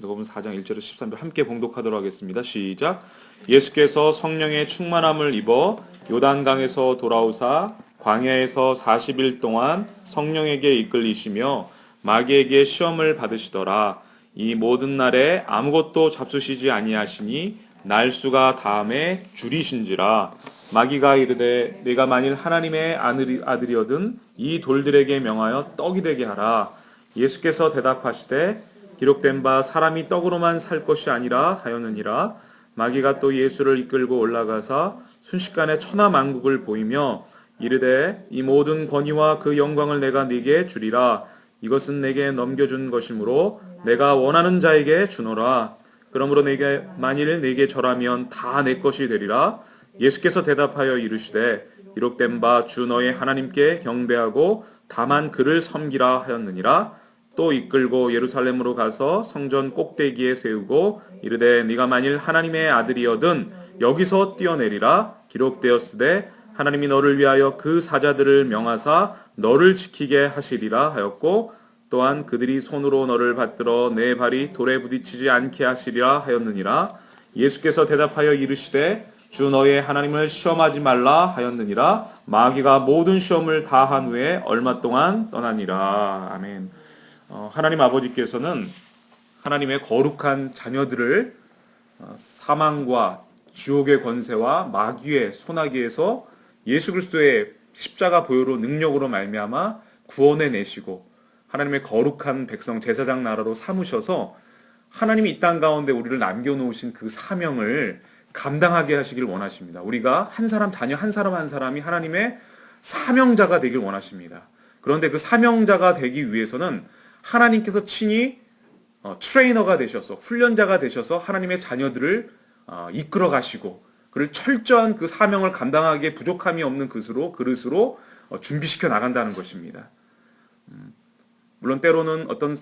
요거는 4장 1절에서 13절 함께 봉독하도록 하겠습니다. 시작. 예수께서 성령의 충만함을 입어 요단강에서 돌아오사 광야에서 40일 동안 성령에게 이끌리시며 마귀에게 시험을 받으시더라. 이 모든 날에 아무것도 잡수시지 아니하시니 날수가 다음에 줄이신지라. 마귀가 이르되 내가 만일 하나님의 아들이거든 이 돌들에게 명하여 떡이 되게 하라. 예수께서 대답하시되 기록된 바 사람이 떡으로만 살 것이 아니라 하였느니라. 마귀가 또 예수를 이끌고 올라가사 순식간에 천하만국을 보이며 이르되 이 모든 권위와 그 영광을 내가 네게 주리라. 이것은 내게 넘겨준 것이므로 내가 원하는 자에게 주노라. 그러므로 내게 만일 내게 절하면 다 내 것이 되리라. 예수께서 대답하여 이르시되 기록된 바 주 너의 하나님께 경배하고 다만 그를 섬기라 하였느니라. 또 이끌고 예루살렘으로 가서 성전 꼭대기에 세우고 이르되 네가 만일 하나님의 아들이거든 여기서 뛰어내리라. 기록되었으되 하나님이 너를 위하여 그 사자들을 명하사 너를 지키게 하시리라 하였고 또한 그들이 손으로 너를 받들어 내 발이 돌에 부딪히지 않게 하시리라 하였느니라. 예수께서 대답하여 이르시되 주 너의 하나님을 시험하지 말라 하였느니라. 마귀가 모든 시험을 다 한 후에 얼마 동안 떠나니라. 아멘. 하나님 아버지께서는 하나님의 거룩한 자녀들을 사망과 지옥의 권세와 마귀의 소나기에서 예수 그리스도의 십자가 보혈로 능력으로 말미암아 구원해 내시고 하나님의 거룩한 백성 제사장 나라로 삼으셔서 하나님이 이 땅 가운데 우리를 남겨놓으신 그 사명을 감당하게 하시길 원하십니다. 우리가 한 사람 자녀 한 사람 한 사람이 하나님의 사명자가 되길 원하십니다. 그런데 그 사명자가 되기 위해서는 하나님께서 친히 트레이너가 되셔서 훈련자가 되셔서 하나님의 자녀들을 이끌어 가시고 그를 철저한 그 사명을 감당하기에 부족함이 없는 그릇으로 준비시켜 나간다는 것입니다. 물론 때로는 어떤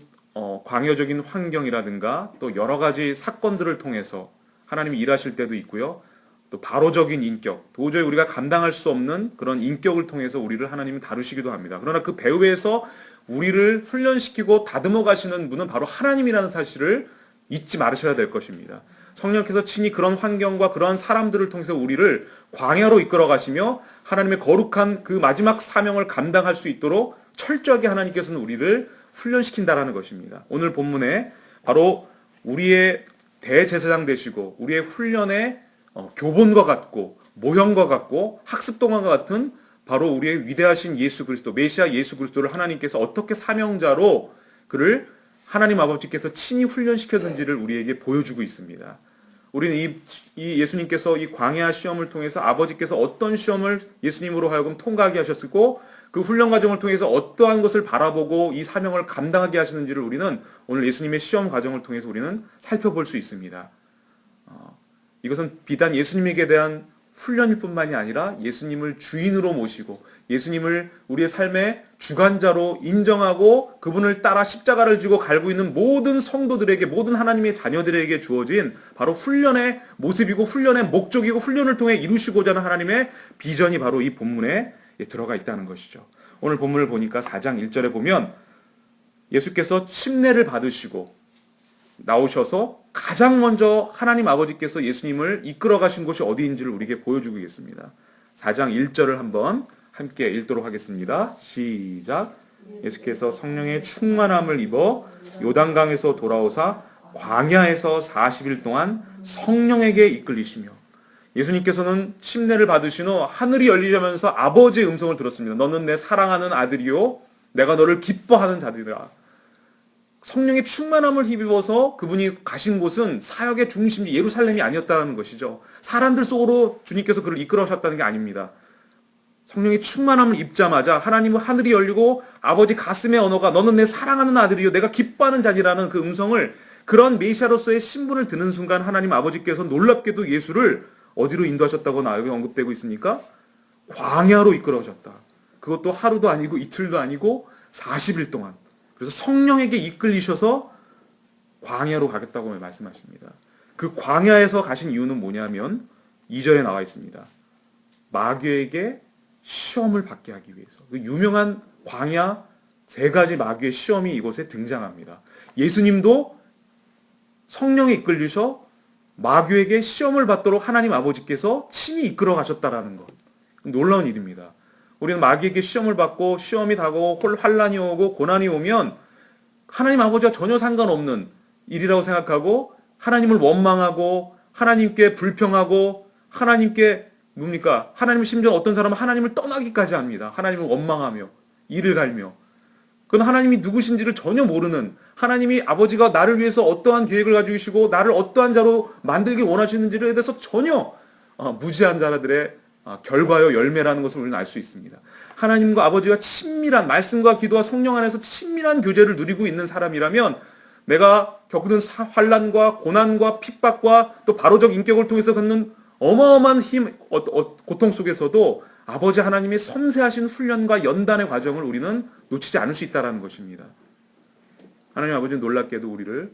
광야적인 환경이라든가 또 여러 가지 사건들을 통해서 하나님이 일하실 때도 있고요. 또 바로적인 인격, 도저히 우리가 감당할 수 없는 그런 인격을 통해서 우리를 하나님이 다루시기도 합니다. 그러나 그 배후에서 우리를 훈련시키고 다듬어 가시는 분은 바로 하나님이라는 사실을 잊지 말으셔야 될 것입니다. 성령께서 친히 그런 환경과 그런 사람들을 통해서 우리를 광야로 이끌어 가시며 하나님의 거룩한 그 마지막 사명을 감당할 수 있도록 철저하게 하나님께서는 우리를 훈련시킨다라는 것입니다. 오늘 본문에 바로 우리의 대제사장 되시고 우리의 훈련의 교본과 같고 모형과 같고 학습동화과 같은 바로 우리의 위대하신 예수 그리스도, 메시아 예수 그리스도를 하나님께서 어떻게 사명자로 그를 하나님 아버지께서 친히 훈련시켰는지를 우리에게 보여주고 있습니다. 우리는 이 예수님께서 이 광야 시험을 통해서 아버지께서 어떤 시험을 예수님으로 하여금 통과하게 하셨고 그 훈련 과정을 통해서 어떠한 것을 바라보고 이 사명을 감당하게 하시는지를 우리는 오늘 예수님의 시험 과정을 통해서 우리는 살펴볼 수 있습니다. 이것은 비단 예수님에게 대한 훈련일 뿐만이 아니라 예수님을 주인으로 모시고 예수님을 우리의 삶의 주관자로 인정하고 그분을 따라 십자가를 지고 갈고 있는 모든 성도들에게 모든 하나님의 자녀들에게 주어진 바로 훈련의 모습이고 훈련의 목적이고 훈련을 통해 이루시고자 하는 하나님의 비전이 바로 이 본문에 들어가 있다는 것이죠. 오늘 본문을 보니까 4장 1절에 보면 예수께서 침례를 받으시고 나오셔서 가장 먼저 하나님 아버지께서 예수님을 이끌어 가신 곳이 어디인지를 우리에게 보여주고 있습니다. 4장 1절을 한번 함께 읽도록 하겠습니다. 시작. 예수께서 성령의 충만함을 입어 요단강에서 돌아오사 광야에서 40일 동안 성령에게 이끌리시며 예수님께서는 침례를 받으신 후 하늘이 열리면서 아버지의 음성을 들었습니다. 너는 내 사랑하는 아들이요 내가 너를 기뻐하는 자들이라. 성령의 충만함을 힘입어서 그분이 가신 곳은 사역의 중심지 예루살렘이 아니었다는 것이죠. 사람들 속으로 주님께서 그를 이끌어오셨다는 게 아닙니다. 성령의 충만함을 입자마자 하나님은 하늘이 열리고 아버지 가슴의 언어가 너는 내 사랑하는 아들이요 내가 기뻐하는 자니라는 그 음성을 그런 메시아로서의 신분을 드는 순간 하나님 아버지께서 놀랍게도 예수를 어디로 인도하셨다고 나에게 언급되고 있습니까? 광야로 이끌어오셨다. 그것도 하루도 아니고 이틀도 아니고 40일 동안. 그래서 성령에게 이끌리셔서 광야로 가겠다고 말씀하십니다. 그 광야에서 가신 이유는 뭐냐면 2절에 나와 있습니다. 마귀에게 시험을 받게 하기 위해서. 그 유명한 광야 3가지 마귀의 시험이 이곳에 등장합니다. 예수님도 성령에 이끌리셔 마귀에게 시험을 받도록 하나님 아버지께서 친히 이끌어 가셨다라는 것. 놀라운 일입니다. 우리는 마귀에게 시험을 받고 시험이 다가오고 환란이 오고 고난이 오면 하나님 아버지와 전혀 상관없는 일이라고 생각하고 하나님을 원망하고 하나님께 불평하고 하나님께 뭡니까? 하나님 심지어 어떤 사람은 하나님을 떠나기까지 합니다. 하나님을 원망하며 이를 갈며 그건 하나님이 누구신지를 전혀 모르는 하나님이 아버지가 나를 위해서 어떠한 계획을 가지고 계시고 나를 어떠한 자로 만들기 원하시는지에 대해서 전혀 무지한 자들의 결과요 열매라는 것을 우리는 알 수 있습니다. 하나님과 아버지와 친밀한 말씀과 기도와 성령 안에서 친밀한 교제를 누리고 있는 사람이라면 내가 겪는 환난과 고난과 핍박과 또 바로적 인격을 통해서 갖는 어마어마한 힘, 고통 속에서도 아버지 하나님의 섬세하신 훈련과 연단의 과정을 우리는 놓치지 않을 수 있다는 것입니다. 하나님 아버지는 놀랍게도 우리를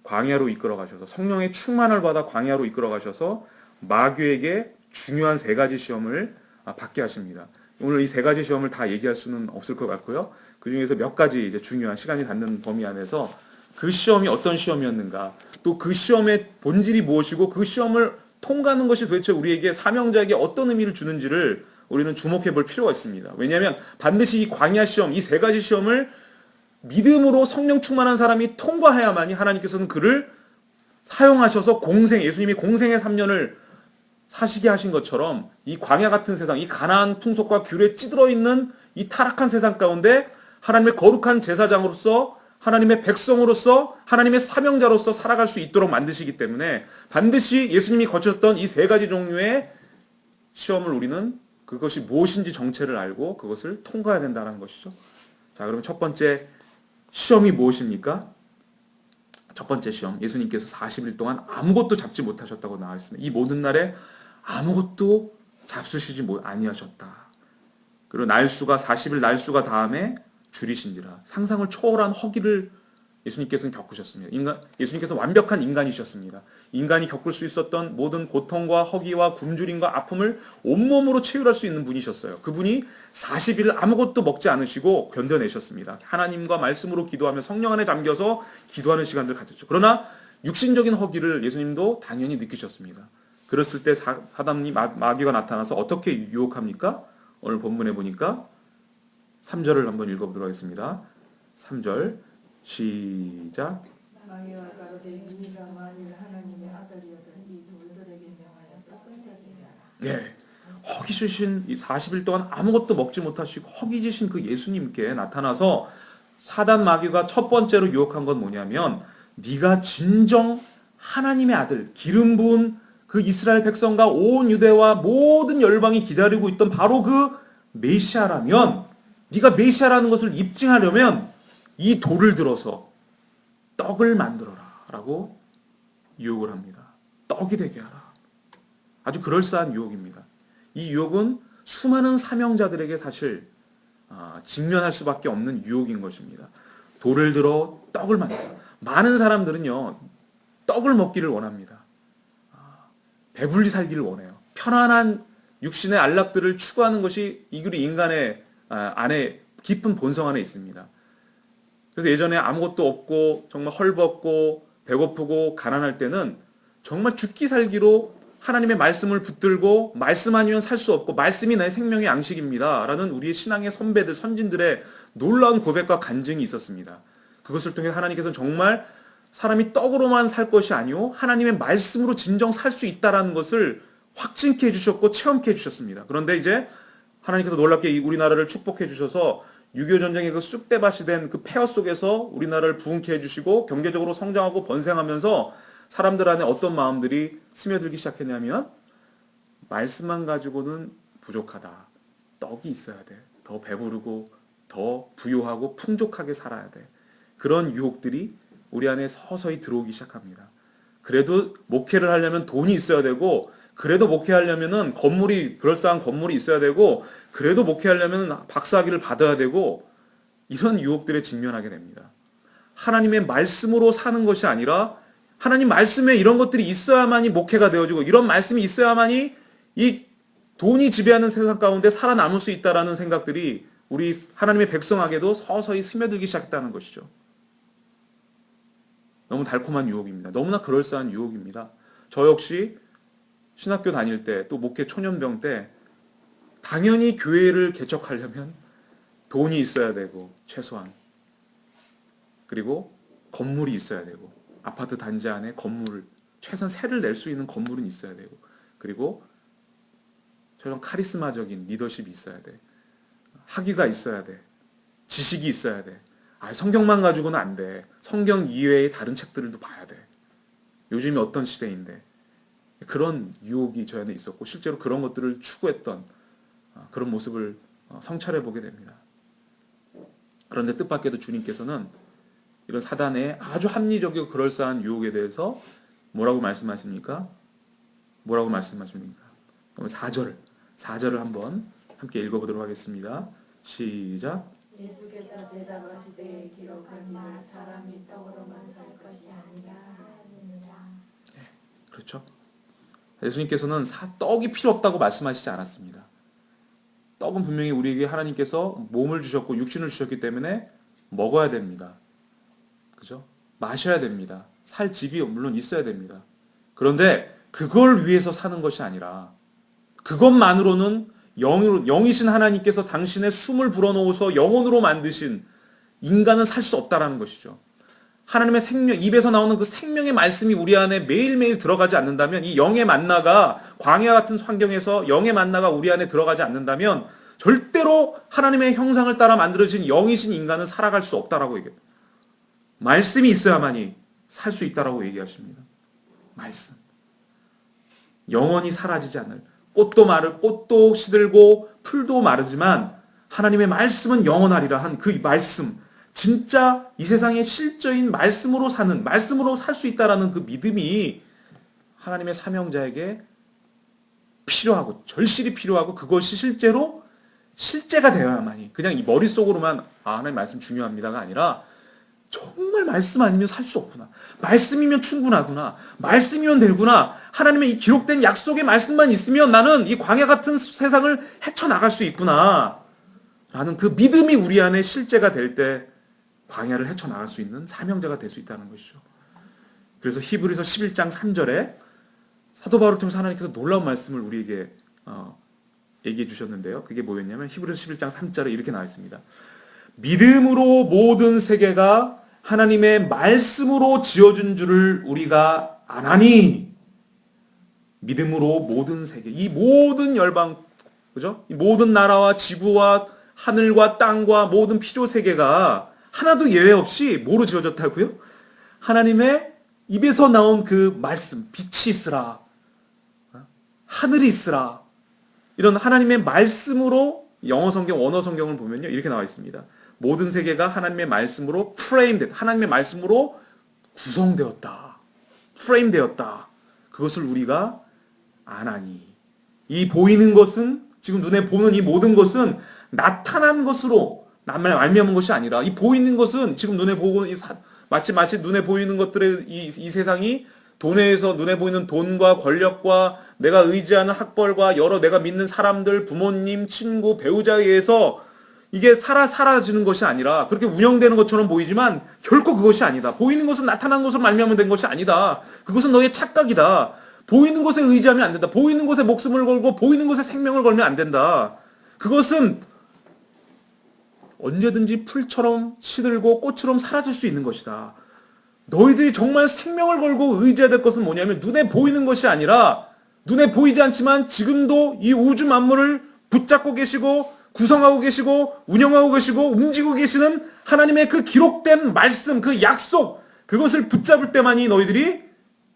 광야로 이끌어 가셔서 성령의 충만을 받아 광야로 이끌어 가셔서 마귀에게 중요한 세 가지 시험을 받게 하십니다. 오늘 이 세 가지 시험을 다 얘기할 수는 없을 것 같고요. 그 중에서 몇 가지 이제 중요한 시간이 닿는 범위 안에서 그 시험이 어떤 시험이었는가, 또 그 시험의 본질이 무엇이고 그 시험을 통과하는 것이 도대체 우리에게 사명자에게 어떤 의미를 주는지를 우리는 주목해 볼 필요가 있습니다. 왜냐하면 반드시 이 광야 시험, 이 세 가지 시험을 믿음으로 성령 충만한 사람이 통과해야만이 하나님께서는 그를 사용하셔서 예수님이 공생의 3년을 사시게 하신 것처럼 이 광야 같은 세상, 이 가나안 풍속과 귤에 찌들어 있는 이 타락한 세상 가운데 하나님의 거룩한 제사장으로서 하나님의 백성으로서 하나님의 사명자로서 살아갈 수 있도록 만드시기 때문에 반드시 예수님이 거쳤던 이 세 가지 종류의 시험을 우리는 그것이 무엇인지 정체를 알고 그것을 통과해야 된다는 것이죠. 자, 그러면 첫 번째 시험이 무엇입니까? 첫 번째 시험, 예수님께서 40일 동안 아무것도 잡지 못하셨다고 나와 있습니다. 이 모든 날에 아무것도 잡수시지 아니하셨다. 그리고 날수가 40일 날수가 다음에 줄이신지라. 상상을 초월한 허기를 예수님께서는 겪으셨습니다. 예수님께서는 완벽한 인간이셨습니다. 인간이 겪을 수 있었던 모든 고통과 허기와 굶주림과 아픔을 온몸으로 체휼할 수 있는 분이셨어요. 그분이 40일 아무것도 먹지 않으시고 견뎌내셨습니다. 하나님과 말씀으로 기도하며 성령 안에 잠겨서 기도하는 시간들을 가졌죠. 그러나 육신적인 허기를 예수님도 당연히 느끼셨습니다. 그랬을 때 사단이 마귀가 나타나서 어떻게 유혹합니까? 오늘 본문에 보니까 3절을 한번 읽어보도록 하겠습니다. 3절 시작. 마귀가 가로되 네가 만일 하나님의 아들이거든 이 돌들에게 명하여 떡을 되게 하라. 예, 허기 주신 이 40일 동안 아무것도 먹지 못하시고 허기 지신 그 예수님께 나타나서 사단 마귀가 첫 번째로 유혹한 건 뭐냐면 네가 진정 하나님의 아들, 기름 부은 그 이스라엘 백성과 온 유대와 모든 열방이 기다리고 있던 바로 그 메시아라면 네가 메시아라는 것을 입증하려면 이 돌을 들어서 떡을 만들어라 라고 유혹을 합니다. 떡이 되게 하라. 아주 그럴싸한 유혹입니다. 이 유혹은 수많은 사명자들에게 사실 직면할 수밖에 없는 유혹인 것입니다. 돌을 들어 떡을 만들어. 많은 사람들은요 떡을 먹기를 원합니다. 배불리 살기를 원해요. 편안한 육신의 안락들을 추구하는 것이 우리 인간의 안에 깊은 본성 안에 있습니다. 그래서 예전에 아무것도 없고 정말 헐벗고 배고프고 가난할 때는 정말 죽기 살기로 하나님의 말씀을 붙들고 말씀 아니면 살 수 없고 말씀이 나의 생명의 양식입니다 라는 우리의 신앙의 선배들 선진들의 놀라운 고백과 간증이 있었습니다. 그것을 통해 하나님께서는 정말 사람이 떡으로만 살 것이 아니오 하나님의 말씀으로 진정 살 수 있다라는 것을 확증케 해주셨고 체험케 해주셨습니다. 그런데 이제 하나님께서 놀랍게 우리나라를 축복해 주셔서 6.25 전쟁의 그 쑥대밭이 된 그 폐허 속에서 우리나라를 부흥케 해주시고 경제적으로 성장하고 번성하면서 사람들 안에 어떤 마음들이 스며들기 시작했냐면 말씀만 가지고는 부족하다. 떡이 있어야 돼. 더 배부르고 더 부유하고 풍족하게 살아야 돼. 그런 유혹들이 우리 안에 서서히 들어오기 시작합니다. 그래도 목회를 하려면 돈이 있어야 되고 그래도 목회하려면은 그럴싸한 건물이 있어야 되고 그래도 목회하려면 박사학위를 받아야 되고 이런 유혹들에 직면하게 됩니다. 하나님의 말씀으로 사는 것이 아니라 하나님 말씀에 이런 것들이 있어야만이 목회가 되어지고 이런 말씀이 있어야만이 이 돈이 지배하는 세상 가운데 살아남을 수 있다라는 생각들이 우리 하나님의 백성에게도 서서히 스며들기 시작했다는 것이죠. 너무 달콤한 유혹입니다. 너무나 그럴싸한 유혹입니다. 저 역시 신학교 다닐 때 또 목회 초년병 때 당연히 교회를 개척하려면 돈이 있어야 되고 최소한 그리고 건물이 있어야 되고 아파트 단지 안에 건물 최소한 세를 낼 수 있는 건물은 있어야 되고 그리고 저런 카리스마적인 리더십이 있어야 돼. 학위가 있어야 돼. 지식이 있어야 돼. 성경만 가지고는 안 돼. 성경 이외의 다른 책들도 봐야 돼. 요즘이 어떤 시대인데 그런 유혹이 저 안에 있었고 실제로 그런 것들을 추구했던 그런 모습을 성찰해 보게 됩니다. 그런데 뜻밖에도 주님께서는 이런 사단의 아주 합리적이고 그럴싸한 유혹에 대해서 뭐라고 말씀하십니까? 뭐라고 말씀하십니까? 그럼 4절을 한번 함께 읽어보도록 하겠습니다. 시작. 예수께서 대답하시되 기록하기를 사람이 떡으로만 살 것이 아니라 그렇죠? 예수님께서는 떡이 필요 없다고 말씀하시지 않았습니다. 떡은 분명히 우리에게 하나님께서 몸을 주셨고 육신을 주셨기 때문에 먹어야 됩니다. 그죠? 마셔야 됩니다. 살 집이 물론 있어야 됩니다. 그런데 그걸 위해서 사는 것이 아니라 그것만으로는 영이신 하나님께서 당신의 숨을 불어넣어서 영혼으로 만드신 인간은 살 수 없다라는 것이죠. 하나님의 생명, 입에서 나오는 그 생명의 말씀이 우리 안에 매일매일 들어가지 않는다면 이 영의 만나가 광야 같은 환경에서 영의 만나가 우리 안에 들어가지 않는다면 절대로 하나님의 형상을 따라 만들어진 영이신 인간은 살아갈 수 없다라고 얘기해요. 말씀이 있어야만이 살 수 있다라고 얘기하십니다. 말씀. 영원히 사라지지 않을 꽃도 시들고 풀도 마르지만 하나님의 말씀은 영원하리라 한 그 말씀 진짜 이 세상의 실제인 말씀으로 살 수 있다라는 그 믿음이 하나님의 사명자에게 필요하고 절실히 필요하고 그것이 실제로 실제가 되어야만이 그냥 이 머릿속으로만 하나님 말씀 중요합니다가 아니라 정말 말씀 아니면 살 수 없구나. 말씀이면 충분하구나. 말씀이면 되구나. 하나님의 이 기록된 약속의 말씀만 있으면 나는 이 광야 같은 세상을 헤쳐나갈 수 있구나. 라는 그 믿음이 우리 안에 실제가 될 때 광야를 헤쳐나갈 수 있는 사명자가 될 수 있다는 것이죠. 그래서 히브리서 11장 3절에 사도 바울을 통해서 하나님께서 놀라운 말씀을 우리에게 얘기해 주셨는데요. 그게 뭐였냐면 히브리서 11장 3절에 이렇게 나와 있습니다. 믿음으로 모든 세계가 하나님의 말씀으로 지어준 줄을 우리가 아나니 믿음으로 모든 세계 이 모든 열방 그죠? 이 모든 나라와 지구와 하늘과 땅과 모든 피조 세계가 하나도 예외 없이 뭐로 지어졌다고요? 하나님의 입에서 나온 그 말씀 빛이 있으라 하늘이 있으라 이런 하나님의 말씀으로 영어 성경 원어 성경을 보면요 이렇게 나와 있습니다. 모든 세계가 하나님의 말씀으로 프레임된 하나님의 말씀으로 구성되었다. 프레임되었다. 그것을 우리가 아나니. 이 보이는 것은 지금 눈에 보는 이 모든 것은 나타난 것으로 말미암은 것이 아니라 이 보이는 것은 지금 눈에 보고 마치 눈에 보이는 것들의 이 세상이 돈에서 눈에 보이는 돈과 권력과 내가 의지하는 학벌과 여러 내가 믿는 사람들, 부모님, 친구, 배우자에 의해서 이게 사라지는 것이 아니라 그렇게 운영되는 것처럼 보이지만 결코 그것이 아니다. 보이는 것은 나타난 것으로 말미암아 된 것이 아니다. 그것은 너의 착각이다. 보이는 것에 의지하면 안 된다. 보이는 것에 목숨을 걸고 보이는 것에 생명을 걸면 안 된다. 그것은 언제든지 풀처럼 시들고 꽃처럼 사라질 수 있는 것이다. 너희들이 정말 생명을 걸고 의지해야 될 것은 뭐냐면 눈에 보이는 것이 아니라 눈에 보이지 않지만 지금도 이 우주 만물을 붙잡고 계시고 구성하고 계시고 운영하고 계시고 움직이고 계시는 하나님의 그 기록된 말씀, 그 약속 그것을 붙잡을 때만이 너희들이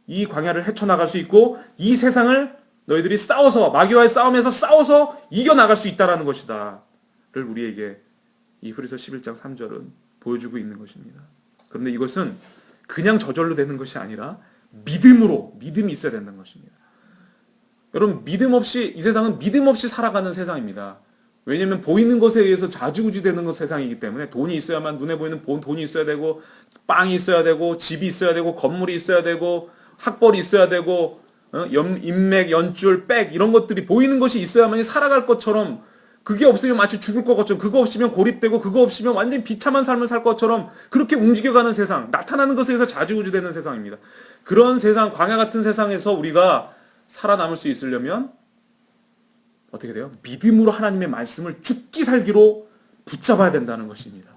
이 광야를 헤쳐나갈 수 있고 이 세상을 너희들이 마귀와의 싸움에서 싸워서 이겨나갈 수 있다는 것이다 를 우리에게 이 히브리서 11장 3절은 보여주고 있는 것입니다. 그런데 이것은 그냥 저절로 되는 것이 아니라 믿음이 있어야 된다는 것입니다. 여러분 이 세상은 믿음 없이 살아가는 세상입니다. 왜냐하면 보이는 것에 의해서 좌지우지 되는 것 세상이기 때문에 돈이 있어야만 눈에 보이는 돈이 있어야 되고 빵이 있어야 되고 집이 있어야 되고 건물이 있어야 되고 학벌이 있어야 되고 인맥, 연줄, 백 이런 것들이 보이는 것이 있어야만이 살아갈 것처럼 그게 없으면 마치 죽을 것 것처럼, 그거 없으면 고립되고, 그거 없으면 완전히 비참한 삶을 살 것처럼 그렇게 움직여가는 세상, 나타나는 것에 의해서 좌지우지되는 세상입니다. 그런 세상, 광야 같은 세상에서 우리가 살아남을 수 있으려면 어떻게 돼요? 믿음으로 하나님의 말씀을 죽기 살기로 붙잡아야 된다는 것입니다.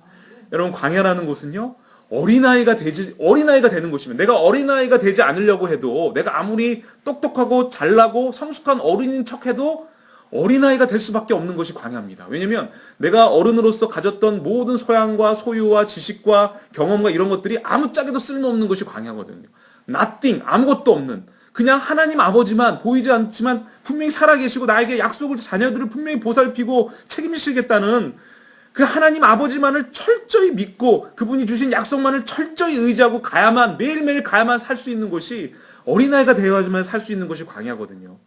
여러분, 광야라는 곳은요, 어린아이가 되는 곳이면, 내가 어린아이가 되지 않으려고 해도, 내가 아무리 똑똑하고 잘나고 성숙한 어른인 척해도 어린아이가 될 수밖에 없는 것이 광야입니다. 왜냐면 내가 어른으로서 가졌던 모든 소양과 소유와 지식과 경험과 이런 것들이 아무짝에도 쓸모없는 것이 광야거든요. nothing, 아무것도 없는, 그냥 하나님 아버지만, 보이지 않지만 분명히 살아계시고 나에게 약속을, 자녀들을 분명히 보살피고 책임지시겠다는 그 하나님 아버지만을 철저히 믿고 그분이 주신 약속만을 철저히 의지하고 가야만, 매일매일 가야만 살 수 있는 곳이, 어린아이가 되어야지만 살 수 있는 것이 광야거든요.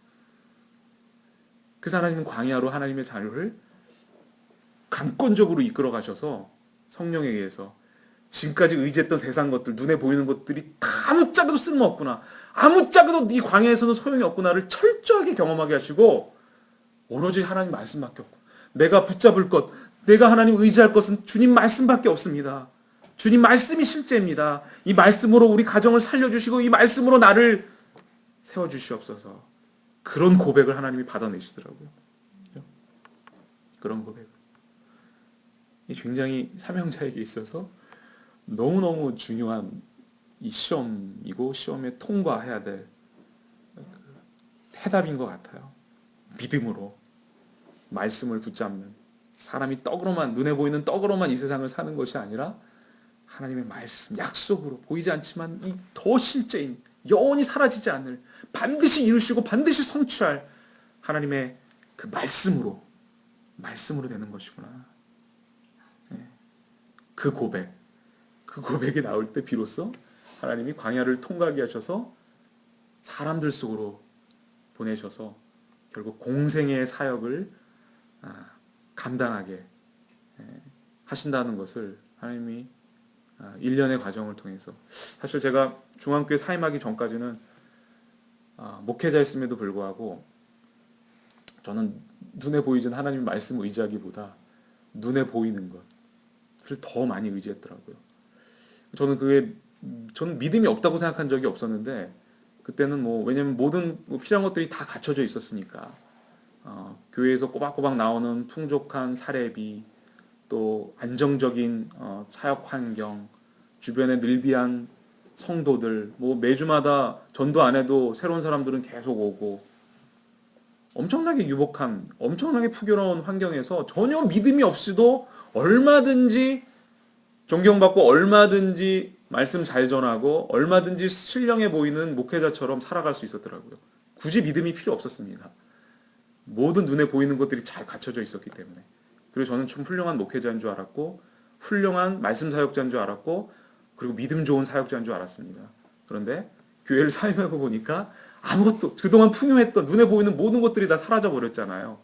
그래서 하나님은 광야로 하나님의 자녀를 강권적으로 이끌어 가셔서 성령에 의해서 지금까지 의지했던 세상 것들, 눈에 보이는 것들이 다 아무짝에도 쓸모없구나, 아무짝에도 이 광야에서는 소용이 없구나를 철저하게 경험하게 하시고, 오로지 하나님 말씀밖에 없고, 내가 붙잡을 것, 내가 하나님 의지할 것은 주님 말씀밖에 없습니다. 주님 말씀이 실제입니다. 이 말씀으로 우리 가정을 살려주시고 이 말씀으로 나를 세워주시옵소서. 그런 고백을 하나님이 받아내시더라고요. 그런 고백. 이 굉장히 사명자에게 있어서 너무너무 중요한 이 시험이고, 시험에 통과해야 될 해답인 것 같아요. 믿음으로 말씀을 붙잡는, 사람이 떡으로만, 눈에 보이는 떡으로만 이 세상을 사는 것이 아니라 하나님의 말씀, 약속으로, 보이지 않지만 이 더 실제인, 영원히 사라지지 않을, 반드시 이루시고 반드시 성취할 하나님의 그 말씀으로 되는 것이구나. 그 고백이 나올 때 비로소 하나님이 광야를 통과하게 하셔서 사람들 속으로 보내셔서 결국 공생의 사역을 감당하게 하신다는 것을 하나님이 일련의 과정을 통해서, 사실 제가 중앙교회 사임하기 전까지는 목회자였음에도 불구하고 저는 눈에 보이진 하나님의 말씀을 의지하기보다 눈에 보이는 것을 더 많이 의지했더라고요. 저는 믿음이 없다고 생각한 적이 없었는데, 그때는 왜냐면 모든 필요한 것들이 다 갖춰져 있었으니까, 교회에서 꼬박꼬박 나오는 풍족한 사례비, 또 안정적인 사역 환경, 주변에 늘비한 성도들, 매주마다 전도 안 해도 새로운 사람들은 계속 오고, 엄청나게 유복한, 엄청나게 풍요로운 환경에서 전혀 믿음이 없이도 얼마든지 존경받고, 얼마든지 말씀 잘 전하고, 얼마든지 신령해 보이는 목회자처럼 살아갈 수 있었더라고요. 굳이 믿음이 필요 없었습니다. 모든 눈에 보이는 것들이 잘 갖춰져 있었기 때문에. 그리고 저는 좀 훌륭한 목회자인 줄 알았고, 훌륭한 말씀 사역자인 줄 알았고, 그리고 믿음 좋은 사역자인 줄 알았습니다. 그런데 교회를 사임하고 보니까 아무것도, 그동안 풍요했던 눈에 보이는 모든 것들이 다 사라져 버렸잖아요.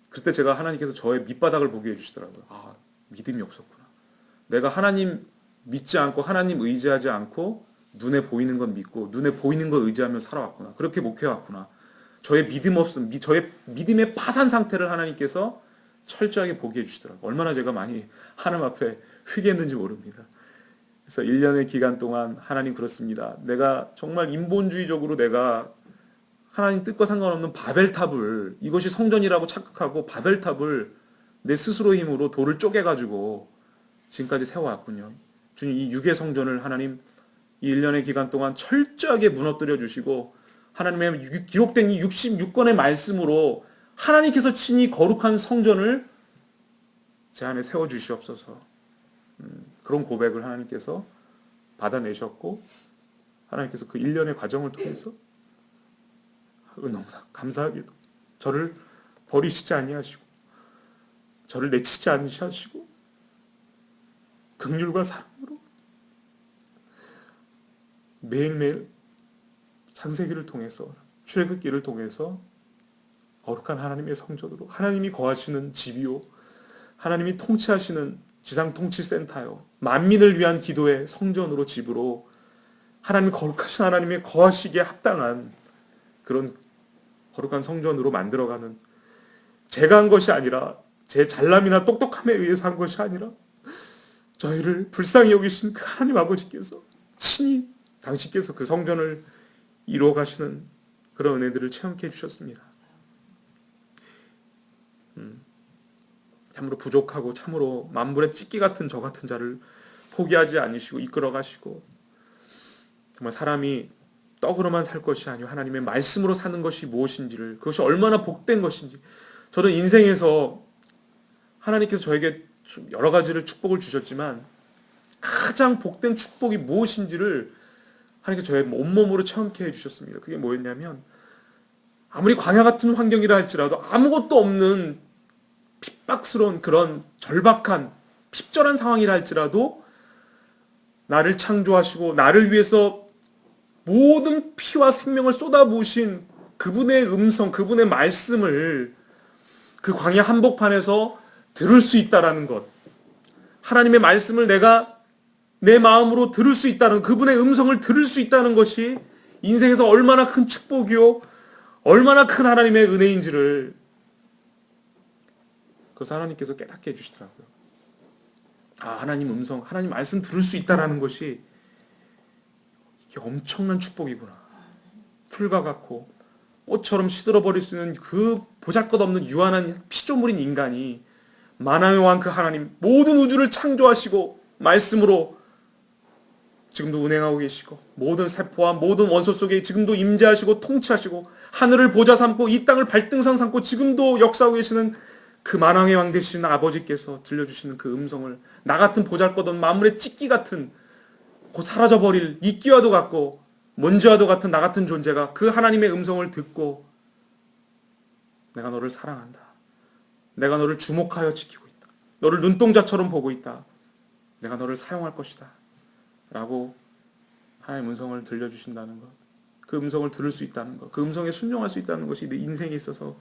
그때 제가 하나님께서 저의 밑바닥을 보게 해주시더라고요. 믿음이 없었구나. 내가 하나님 믿지 않고, 하나님 의지하지 않고, 눈에 보이는 건 믿고 눈에 보이는 건 의지하며 살아왔구나. 그렇게 목회해왔구나. 저의 믿음 없음, 저의 믿음의 파산 상태를 하나님께서 철저하게 보게 해주시더라고요. 얼마나 제가 많이 하나님 앞에 회개했는지 모릅니다. 그래서 1년의 기간 동안 하나님, 그렇습니다. 내가 정말 인본주의적으로 내가 하나님 뜻과 상관없는 바벨탑을, 이것이 성전이라고 착각하고 바벨탑을 내 스스로의 힘으로 돌을 쪼개가지고 지금까지 세워왔군요. 주님, 이 유괴 성전을 하나님 이 1년의 기간 동안 철저하게 무너뜨려 주시고, 하나님의 기록된 이 66권의 말씀으로 하나님께서 친히 거룩한 성전을 제 안에 세워주시옵소서. 그런 고백을 하나님께서 받아내셨고, 하나님께서 그 1년의 과정을 통해서 너무나 감사하게도 저를 버리시지 아니하시고, 저를 내치지 않으시고, 긍휼과 사랑으로 매일매일 창세기를 통해서, 출애굽기를 통해서 거룩한 하나님의 성전으로, 하나님이 거하시는 집이요, 하나님이 통치하시는 지상통치센터요, 만민을 위한 기도의 성전으로, 집으로, 하나님 거룩하신 하나님의 거하시기에 합당한 그런 거룩한 성전으로 만들어가는 제가 한 것이 아니라 제 잘남이나 똑똑함에 의해서 한 것이 아니라 저희를 불쌍히 여기신 그 하나님 아버지께서 친히 당신께서 그 성전을 이루어 가시는 그런 은혜들을 체험케 해주셨습니다. 참으로 부족하고 참으로 만물의 찢기 같은 저 같은 자를 포기하지 않으시고 이끌어 가시고, 정말 사람이 떡으로만 살 것이 아니고 하나님의 말씀으로 사는 것이 무엇인지를, 그것이 얼마나 복된 것인지, 저는 인생에서 하나님께서 저에게 여러 가지를 축복을 주셨지만 가장 복된 축복이 무엇인지를 하나님께서 저의 온몸으로 체험케 해주셨습니다. 그게 뭐였냐면, 아무리 광야 같은 환경이라 할지라도 아무것도 없는 핍박스러운 그런 절박한 핍절한 상황이라 할지라도 나를 창조하시고 나를 위해서 모든 피와 생명을 쏟아부으신 그분의 음성, 그분의 말씀을 그 광야 한복판에서 들을 수 있다라는 것, 하나님의 말씀을 내가 내 마음으로 들을 수 있다는, 그분의 음성을 들을 수 있다는 것이 인생에서 얼마나 큰 축복이요 얼마나 큰 하나님의 은혜인지를 그래서 하나님께서 깨닫게 해주시더라고요. 아, 하나님 음성, 하나님 말씀 들을 수 있다라는 것이 이게 엄청난 축복이구나. 풀과 같고 꽃처럼 시들어버릴 수 있는 그 보잘것없는 유한한 피조물인 인간이 만왕의 왕 그 하나님, 모든 우주를 창조하시고 말씀으로 지금도 운행하고 계시고, 모든 세포와 모든 원소 속에 지금도 임재하시고 통치하시고, 하늘을 보좌 삼고 이 땅을 발등상 삼고 지금도 역사하고 계시는 그 만왕의 왕 되시는 아버지께서 들려주시는 그 음성을, 나 같은 보잘것없는 만물의 찢기 같은 곧 사라져버릴 이끼와도 같고 먼지와도 같은 나 같은 존재가 그 하나님의 음성을 듣고, 내가 너를 사랑한다, 내가 너를 주목하여 지키고 있다, 너를 눈동자처럼 보고 있다, 내가 너를 사용할 것이다 라고 하나님의 음성을 들려주신다는 것, 그 음성을 들을 수 있다는 것, 그 음성에 순종할 수 있다는 것이 내 인생에 있어서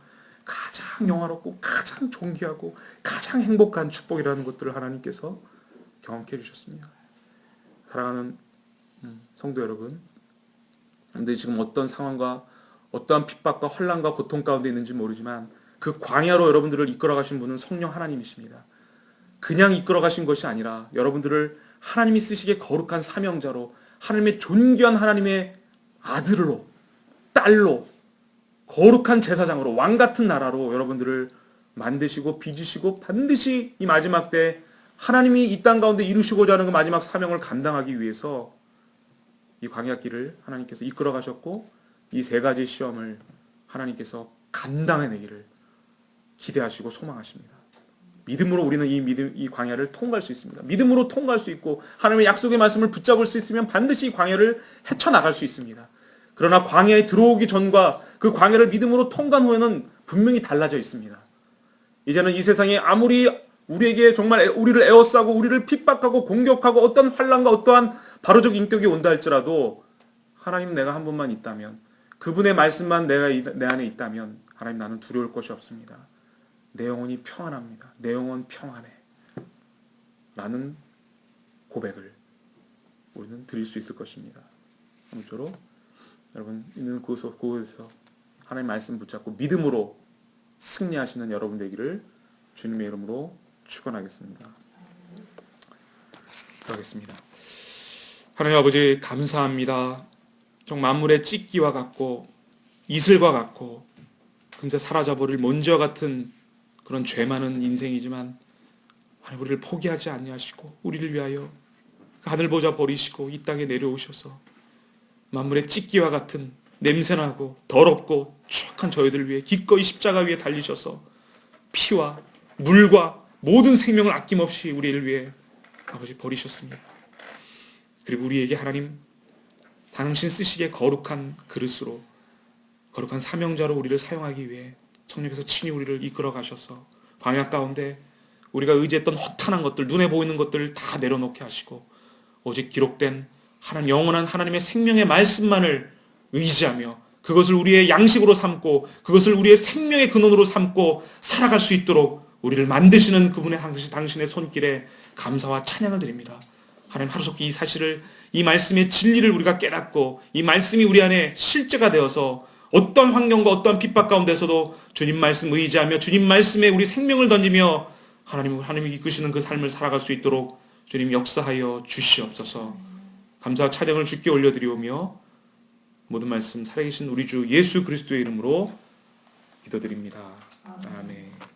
가장 영화롭고 가장 존귀하고 가장 행복한 축복이라는 것들을 하나님께서 경험케 해주셨습니다. 사랑하는 성도 여러분, 여러분들이 지금 어떤 상황과 어떠한 핍박과 혼란과 고통 가운데 있는지 모르지만 그 광야로 여러분들을 이끌어 가신 분은 성령 하나님이십니다. 그냥 이끌어 가신 것이 아니라 여러분들을 하나님이 쓰시기에 거룩한 사명자로, 하나님의 존귀한 하나님의 아들로, 딸로, 거룩한 제사장으로, 왕같은 나라로 여러분들을 만드시고 빚으시고 반드시 이 마지막 때 하나님이 이 땅 가운데 이루시고자 하는 그 마지막 사명을 감당하기 위해서 이 광야길을 하나님께서 이끌어 가셨고, 이 세 가지 시험을 하나님께서 감당해내기를 기대하시고 소망하십니다. 믿음으로 우리는 이 광야를 통과할 수 있습니다. 믿음으로 통과할 수 있고 하나님의 약속의 말씀을 붙잡을 수 있으면 반드시 이 광야를 헤쳐나갈 수 있습니다. 그러나 광야에 들어오기 전과 그 광야를 믿음으로 통과한 후에는 분명히 달라져 있습니다. 이제는 이 세상에 아무리 우리에게 정말 우리를 에워싸고 우리를 핍박하고 공격하고 어떤 환난과 어떠한 바로적 인격이 온다 할지라도, 하나님 내가 한 분만 있다면, 그분의 말씀만 내 안에 있다면 하나님 나는 두려울 것이 없습니다. 내 영혼이 평안합니다. 내 영혼 평안해 라는 고백을 우리는 드릴 수 있을 것입니다. 아무쪼록 여러분 있는 그곳에서 하나님 말씀 붙잡고 믿음으로 승리하시는 여러분 되기를 주님의 이름으로 축원하겠습니다. 그러겠습니다. 하나님 아버지 감사합니다. 정말 만물의 찢기와 같고 이슬과 같고 금세 사라져버릴 먼지와 같은 그런 죄 많은 인생이지만 하나님 우리를 포기하지 아니하시고 우리를 위하여 하늘 보좌 버리시고 이 땅에 내려오셔서 만물의 찢기와 같은 냄새나고 더럽고 추악한 저희들을 위해 기꺼이 십자가 위에 달리셔서 피와 물과 모든 생명을 아낌없이 우리를 위해 아버지 버리셨습니다. 그리고 우리에게 하나님 당신 쓰시기에 거룩한 그릇으로, 거룩한 사명자로 우리를 사용하기 위해 성령께서 친히 우리를 이끌어 가셔서 광야 가운데 우리가 의지했던 허탄한 것들, 눈에 보이는 것들을 다 내려놓게 하시고 오직 기록된 하나님, 영원한 하나님의 생명의 말씀만을 의지하며 그것을 우리의 양식으로 삼고 그것을 우리의 생명의 근원으로 삼고 살아갈 수 있도록 우리를 만드시는 그분의 당신의 손길에 감사와 찬양을 드립니다. 하나님 하루속히 이 사실을, 이 말씀의 진리를 우리가 깨닫고 이 말씀이 우리 안에 실제가 되어서 어떤 환경과 어떤 핍박 가운데서도 주님 말씀 의지하며 주님 말씀에 우리 생명을 던지며 하나님이 이끄시는 그 삶을 살아갈 수 있도록 주님 역사하여 주시옵소서. 감사와 찬양을 주께 올려드리오며 모든 말씀 살아계신 우리 주 예수 그리스도의 이름으로 기도드립니다. 아멘.